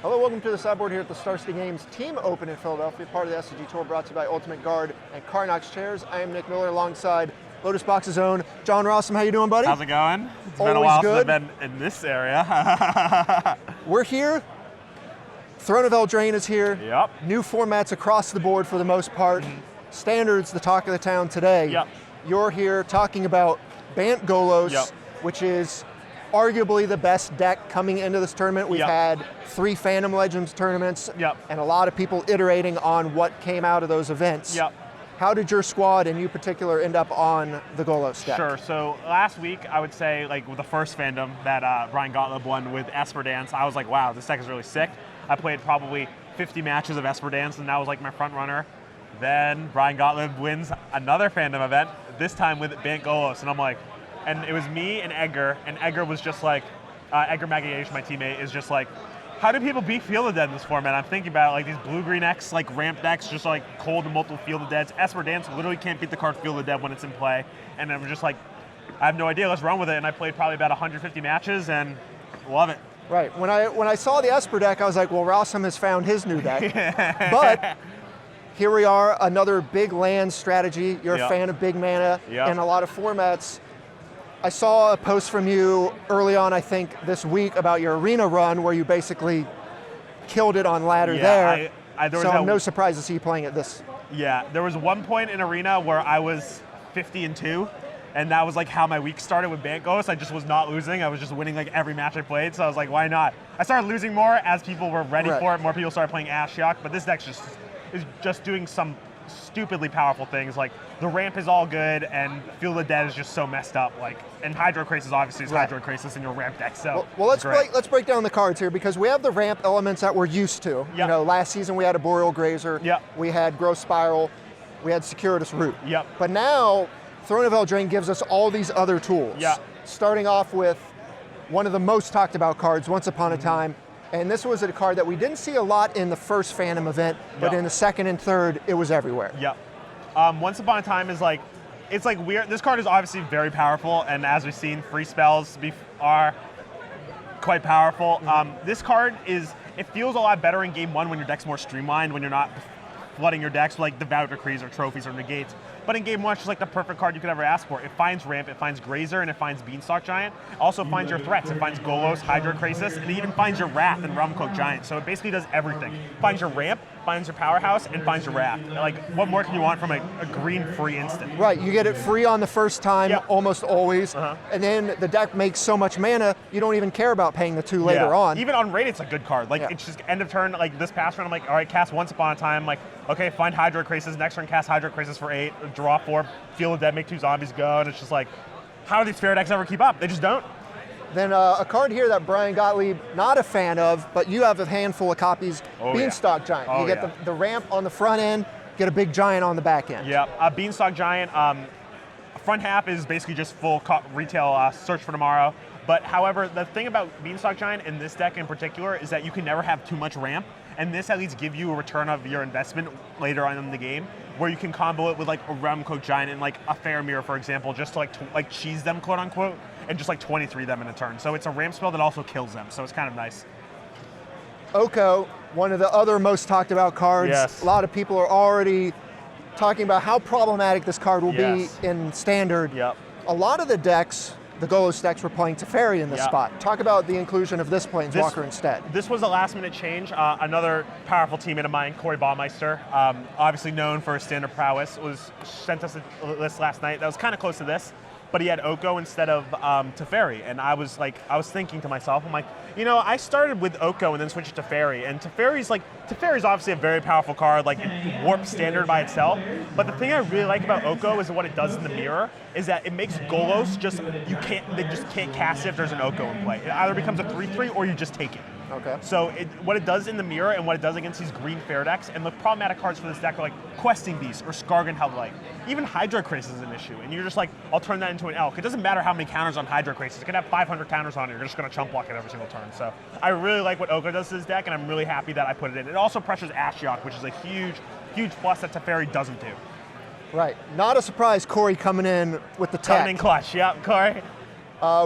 Hello, welcome to the sideboard here at the Star City Games Team Open in Philadelphia, part of the SCG Tour brought to you by Ultimate Guard and Carnox Chairs. I am Nick Miller alongside Lotus Box's own John Rossum. How you doing, buddy? How's it going? It's Always been a while good. since I've been in this area. We're here. Throne of Eldraine is here. Yep. New formats across the board for the most part. Standards, the talk of the town today. Yep. You're here talking about Bant Golos, Yep. which is arguably the best deck coming into this tournament. We've Yep. had 3 Phantom Legends tournaments, Yep. and a lot of people iterating on what came out of those events. Yep. How did your squad and you particular end up on the Golos deck? Sure. So last week, I would say, like with the first fandom that Brian Gottlieb won with Esper Dance, I was like, wow, this deck is really sick. I played probably 50 matches of Esper Dance, and that was like my front runner. Then Brian Gottlieb wins another fandom event, this time with Bant Golos, and I'm like, and it was me and Edgar was just like, Edgar Magalhaes, my teammate, is just like, how do people beat Field of Dead in this format? I'm thinking about like these blue-green X, like ramp decks, just like cold and multiple Field of Deads. Esper Dance literally can't beat the card Field of Dead when it's in play. And I'm just like, I have no idea, let's run with it. And I played probably about 150 matches and love it. Right, when I saw the Esper deck, I was like, well, Rossum has found his new deck. But here we are, another big land strategy. You're a fan of big mana in a lot of formats. I saw a post from you early on, I think, this week about your arena run where you basically killed it on ladder there. So I'm no surprise to see you playing it this. Yeah, there was one point in arena where I was 50-2, and that was like how my week started with Bant Golos. I just was not losing. I was just winning like every match I played, so I was like, why not? I started losing more as people were ready for it. More people started playing Ashiok, but this deck is just doing some stupidly powerful things. Like the ramp is all good, and Field of Dead is just so messed up. Like, and Hydro Krasis obviously is Hydro Krasis in your ramp deck. So well let's break down the cards here, because we have the ramp elements that we're used to. You know, last season we had a Boreal Grazer. We had Growth Spiral. We had Securitas Root. But now Throne of Eldraine gives us all these other tools. Starting off with one of the most talked about cards, Once Upon a Time. And this was a card that we didn't see a lot in the first Phantom event, but in the second and third, it was everywhere. Once Upon a Time is like, it's like weird. This card is obviously very powerful, and as we've seen, free spells are quite powerful. This card it feels a lot better in game 1 when your deck's more streamlined, when you're not flooding your decks with like the Vow Decrees or trophies or negates. But in game 1, it's just like the perfect card you could ever ask for. It finds Ramp, it finds Grazer, and it finds Beanstalk Giant. It also finds your threats. It finds Golos, Hydro Krasis, and it even finds your Wrath and Realmcloak Giant. So it basically does everything. Finds your Ramp, finds your Powerhouse, and finds your Wrath. Like, what more can you want from a green free instant? Right, you get it free on the first time, almost always. And then the deck makes so much mana, you don't even care about paying the 2 later on. Even on raid, it's a good card. Like, it's just end of turn, like this past turn, I'm like, all right, cast Once Upon a Time. I'm like, okay, find Hydro Krasis. Next turn, cast Hydro Krasis for 8, draw 4, Field of Dead, make 2 zombies go, and it's just like, how do these fair decks ever keep up? They just don't. Then a card here that Brian Gottlieb, not a fan of, but you have a handful of copies, Beanstalk Giant. You get the ramp on the front end, get a big giant on the back end. Beanstalk Giant, front half is basically just full retail Search for Tomorrow. But however, the thing about Beanstalk Giant in this deck in particular is that you can never have too much ramp, and this at least give you a return of your investment later on in the game, where you can combo it with like a Realmcloak Giant and like a Faramir, for example, just to like cheese them, quote unquote, and just like 23 them in a turn. So it's a ramp spell that also kills them, so it's kind of nice. Oko, one of the other most talked about cards. A lot of people are already talking about how problematic this card will be in Standard. A lot of the decks, the Golos decks, were playing Teferi in this spot. Talk about the inclusion of this Planeswalker instead. This was a last-minute change. Another powerful teammate of mine, Corey Baumeister, obviously known for his Standard prowess, sent us a list last night that was kind of close to this, but he had Oko instead of Teferi, and I was thinking to myself, I'm like, you know, I started with Oko and then switched to Teferi, and Teferi's obviously a very powerful card, like it warps Standard by itself, but the thing I really like about Oko is what it does in the mirror, is that it makes Golos they just can't cast it if there's an Oko in play. It either becomes a 3/3 or you just take it. So what it does in the mirror and what it does against these green fair decks, and the problematic cards for this deck are like Questing Beast or Skargan Hellblight. Even Hydro Krasis is an issue, and you're just like, I'll turn that into an Elk. It doesn't matter how many counters on Hydro Krasis. It can have 500 counters on it. You're just going to chump block it every single turn. So I really like what Oko does to this deck, and I'm really happy that I put it in. It also pressures Ashiok, which is a huge, huge plus that Teferi doesn't do. Right. Not a surprise, Corey coming in with the tech. Coming in clutch. Corey.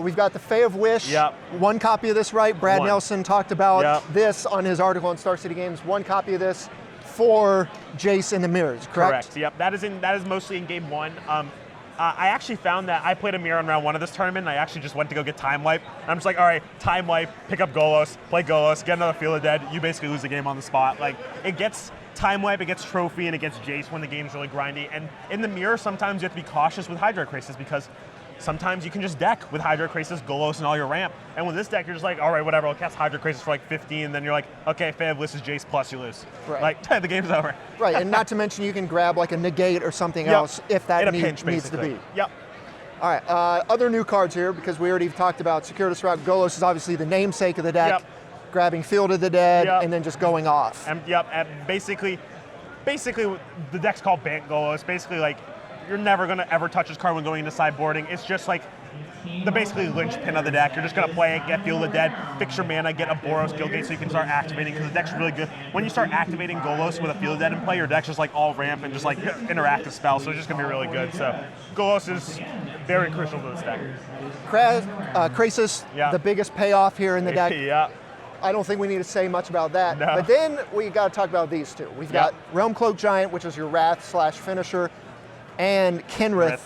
We've got the Fae of Wish. Yep. One copy of this, right? Brad Nelson talked about this on his article on Star City Games. One copy of this for Jace in the mirrors, correct? Yep. That is mostly in game 1. I actually found that I played a mirror in round 1 of this tournament, and I actually just went to go get Time Wipe. And I'm just like, all right, Time Wipe, pick up Golos, play Golos, get another Field of Dead. You basically lose the game on the spot. Like, it gets Time Wipe, it gets Trophy, and it gets Jace when the game's really grindy. And in the mirror, sometimes you have to be cautious with Hydro Crisis because sometimes you can just deck with Hydro Crisis, Golos, and all your ramp. And with this deck, you're just like, all right, whatever, I'll cast Hydro Crisis for like 15, and then you're like, okay, Fae of Wish is Jace plus you lose. Right. Like, the game's over. Right, and not to mention you can grab like a negate or something else if that needs to be. Yep. All right, other new cards here, because we already talked about Circuitous Route. Golos is obviously the namesake of the deck, grabbing Field of the Dead, and then just going off. And basically the deck's called Bant Golos. Basically, like, you're never going to ever touch this card when going into sideboarding. It's just like the basically linchpin of the deck. You're just going to play it, get Field of the Dead, fix your mana, get a Boros Guildgate so you can start activating, because the deck's really good. When you start activating Golos with a Field of the Dead in play, your deck's just like all ramp and just like interactive spells, so it's just going to be really good. So Golos is very crucial to this deck. Krasis, the biggest payoff here in the deck. Yeah. I don't think we need to say much about that. No. But then we got to talk about these two. We've got Realm Cloak Giant, which is your Wrath/finisher, and Kenrith,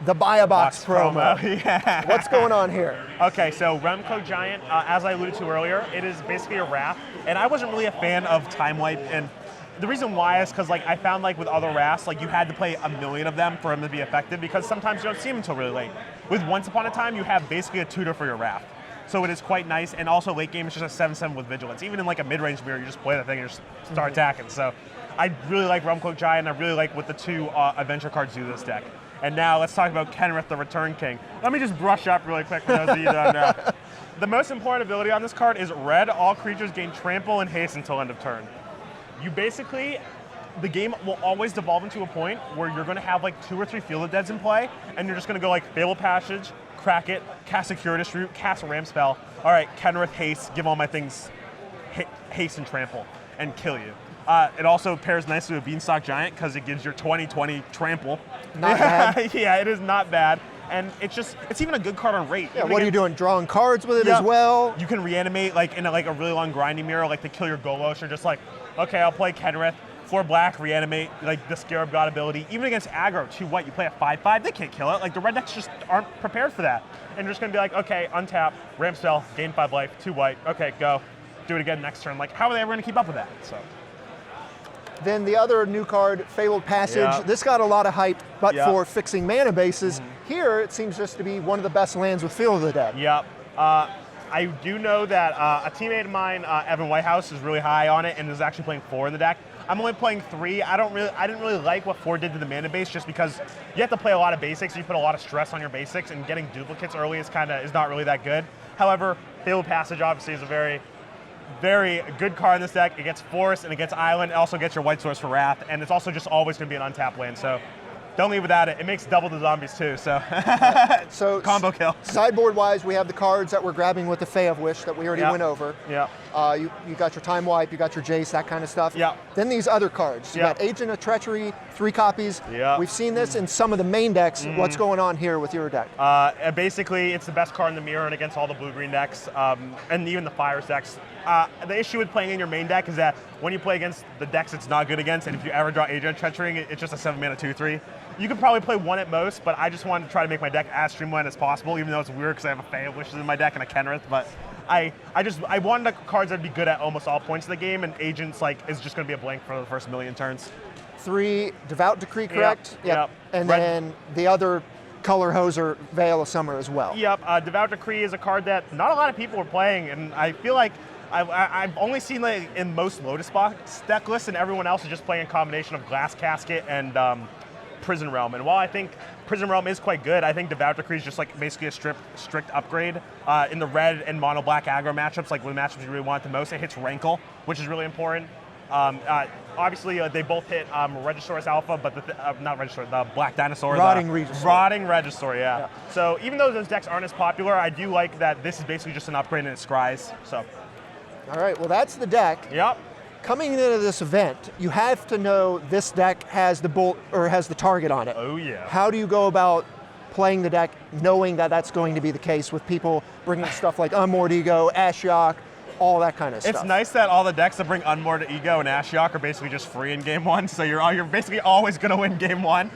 the Buy a Box promo. Yeah. What's going on here? Okay, so Realm Cloak Giant, as I alluded to earlier, it is basically a Wrath, and I wasn't really a fan of Time Wipe, and the reason why is because like I found like with other Wraths, like you had to play a million of them for them to be effective, because sometimes you don't see them until really late. With Once Upon a Time, you have basically a tutor for your Wrath. So it is quite nice, and also late game it's just a 7/7 with Vigilance. Even in like a mid-range mirror, you just play the thing and just start attacking. So I really like Realm Cloak Giant, and I really like what the two adventure cards do to this deck. And now let's talk about Kenrith, the Return King. Let me just brush up really quick for those of you that don't know. The most important ability on this card is red. All creatures gain trample and haste until end of turn. You basically, the game will always devolve into a point where you're going to have like 2 or 3 Field of Deads in play, and you're just going to go like Fabled Passage, crack it, cast a Circuitous Route, cast a Ramp spell. All right, Kenrith, haste, give all my things haste and trample, and kill you. It also pairs nicely with Beanstalk Giant because it gives your 20/20 trample. Not bad. Yeah, it is not bad. And it's even a good card on rate. Yeah, what are you doing? Drawing cards with it as well? You can reanimate like in a really long grinding mirror, like to kill your Golos. You're just like, okay, I'll play Kenrith. 4 black, reanimate, like the Scarab God ability. Even against aggro, 2 white, you play a 5/5, they can't kill it. Like the red decks just aren't prepared for that. And you're just gonna be like, okay, untap, ramp spell, gain 5 life, 2 white, okay, go. Do it again next turn. Like, how are they ever gonna keep up with that? So. Then the other new card, Fabled Passage. This got a lot of hype, but for fixing mana bases. Here, it seems just to be one of the best lands with Field of the Dead. Yep. I do know that a teammate of mine, Evan Whitehouse, is really high on it and is actually playing 4 in the deck. I'm only playing 3. I didn't really like what 4 did to the mana base, just because you have to play a lot of basics. You put a lot of stress on your basics, and getting duplicates early is not really that good. However, Fabled Passage obviously is a very, very good card in this deck. It gets Forest and it gets Island. It also gets your White Source for Wrath, and it's also just always going to be an untapped land. So don't leave without it. It makes double the zombies too. So combo kill. Sideboard-wise, we have the cards that we're grabbing with the Fae of Wish that we already went over. Yeah. You got your Time Wipe, you got your Jace, that kind of stuff. Yeah. Then these other cards. You got Agent of Treachery, 3 copies. Yeah. We've seen this in some of the main decks. What's going on here with your deck? Basically, it's the best card in the mirror and against all the blue-green decks, and even the Fires decks. The issue with playing in your main deck is that when you play against the decks it's not good against, and if you ever draw Agent of Treachery, it's just a 7-mana 2/3. You could probably play 1 at most, but I just wanted to try to make my deck as streamlined as possible, even though it's weird because I have a Fae of Wishes in my deck and a Kenrith, but I wanted the cards that'd be good at almost all points of the game, and Agents is just going to be a blank for the first million turns. 3 Devout Decree, correct? Yep. And then the other color hoser, Veil of Summer as well. Yep. Devout Decree is a card that not a lot of people are playing, and I feel like I've only seen like in most Lotus Box deck lists, and everyone else is just playing a combination of Glass Casket and Prison Realm. And while I think Prison Realm is quite good, I think Devout Decree is just like basically a strict upgrade. In the red and mono black aggro matchups, like when matchups you really want it the most, it hits Rankle, which is really important. Obviously, they both hit Regisaurus Alpha, but the Black Dinosaur. Rotting Regisaur. Rotting Regisaur, yeah. So even though those decks aren't as popular, I do like that this is basically just an upgrade and it scries. So. All right, well that's the deck. Yep. Coming into this event, you have to know this deck has the target on it. Oh yeah. How do you go about playing the deck knowing that that's going to be the case with people bringing stuff like Unmoored Ego, Ashiok, all that kind of stuff. It's nice that all the decks that bring Unmoored Ego and Ashiok are basically just free in game 1, so you're basically always going to win game 1.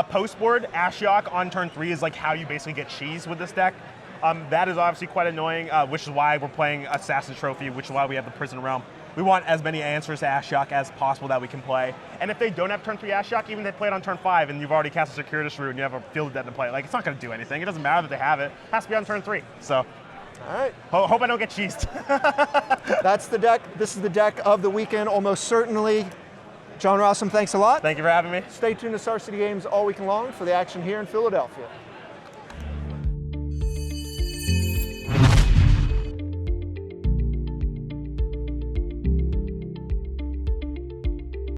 Post board, Ashiok on turn 3 is like how you basically get cheese with this deck. That is obviously quite annoying, which is why we're playing Assassin Trophy, which is why we have the Prison Realm. We want as many answers to Ashiok as possible that we can play. And if they don't have turn 3 Ashiok, even if they play it on turn 5 and you've already cast a Circuitous Route and you have a Fielded Dead to play, like, it's not going to do anything. It doesn't matter that they have it. It has to be on turn 3. So, all right. Hope I don't get cheesed. That's the deck. This is the deck of the weekend, almost certainly. John Rossum, thanks a lot. Thank you for having me. Stay tuned to Star City Games all weekend long for the action here in Philadelphia.